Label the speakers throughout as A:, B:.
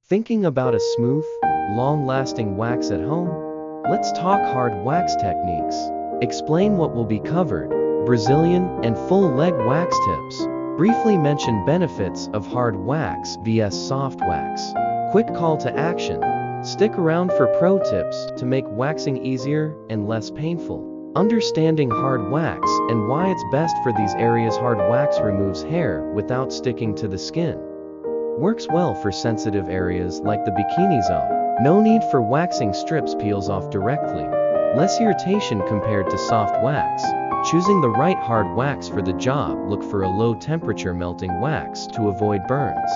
A: Thinking about a smooth, long-lasting wax at home? Let's talk hard wax techniques. Explain what will be covered, Brazilian and full leg wax tips. Briefly mention benefits of hard wax vs soft wax. Quick call to action. Stick around for pro tips to make waxing easier and less painful. Understanding hard wax and why it's best for these areas. Hard wax removes hair without sticking to the skin. Works well for sensitive areas like the bikini zone. No need for waxing strips, peels off directly. Less irritation compared to soft wax. Choosing the right hard wax for the job. Look for a low temperature melting wax to avoid burns.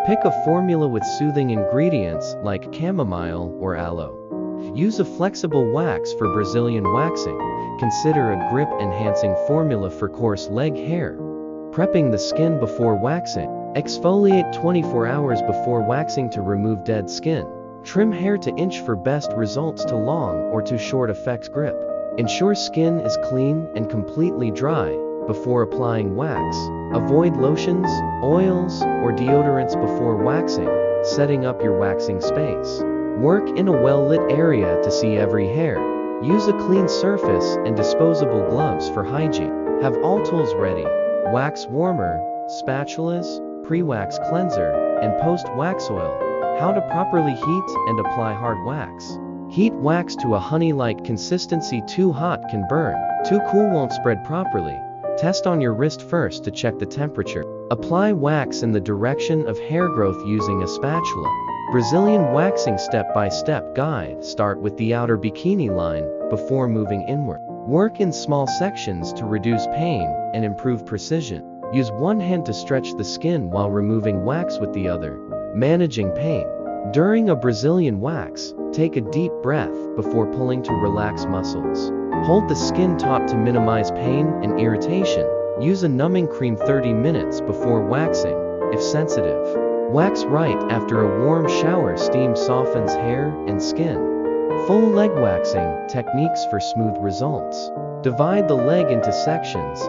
A: Pick a formula with soothing ingredients like chamomile or aloe. Use a flexible wax for Brazilian waxing. Consider a grip enhancing formula for coarse leg hair. Prepping the skin before waxing. Exfoliate 24 hours before waxing to remove dead skin. Trim hair to inch for best results. Too long or too short affects grip. Ensure skin is clean and completely dry before applying wax. Avoid lotions, oils, or deodorants before waxing. Setting up your waxing space. Work in a well-lit area to see every hair. Use a clean surface and disposable gloves for hygiene. Have all tools ready. Wax warmer, spatulas, pre-wax cleanser, and post-wax oil. How to properly heat and apply hard wax. Heat wax to a honey-like consistency. Too hot can burn. Too cool won't spread properly. Test on your wrist first to check the temperature. Apply wax in the direction of hair growth using a spatula. Brazilian waxing step-by-step guide. Start with the outer bikini line before moving inward. Work in small sections to reduce pain and improve precision. Use one hand to stretch the skin while removing wax with the other, managing pain. During a Brazilian wax, take a deep breath before pulling to relax muscles. Hold the skin taut to minimize pain and irritation. Use a numbing cream 30 minutes before waxing, if sensitive. Wax right after a warm shower. Steam softens hair and skin. Full leg waxing techniques for smooth results. Divide the leg into sections.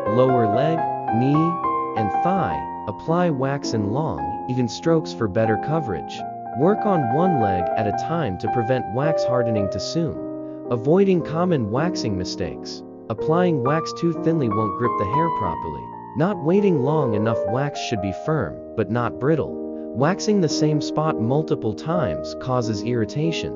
A: Lower leg, knee, and thigh. Apply wax in long, even strokes for better coverage. Work on one leg at a time to prevent wax hardening too soon. Avoiding common waxing mistakes. Applying wax too thinly won't grip the hair properly. Not waiting long enough. Wax should be firm, but not brittle. Waxing the same spot multiple times causes irritation.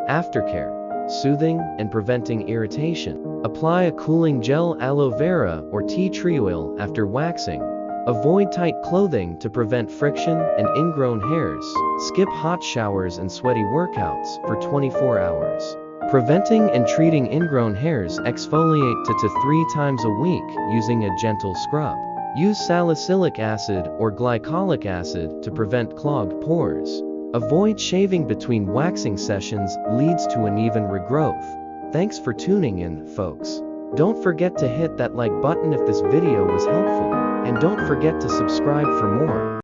A: Aftercare. Soothing and preventing irritation. Apply a cooling gel, aloe vera, or tea tree oil after waxing. Avoid tight clothing to prevent friction and ingrown hairs. Skip hot showers and sweaty workouts for 24 hours. Preventing and treating ingrown hairs. Exfoliate 2 to 3 times a week using a gentle scrub. Use salicylic acid or glycolic acid to prevent clogged pores. Avoid shaving between waxing sessions, leads to uneven regrowth. Thanks for tuning in, folks. Don't forget to hit that like button if this video was helpful, and don't forget to subscribe for more.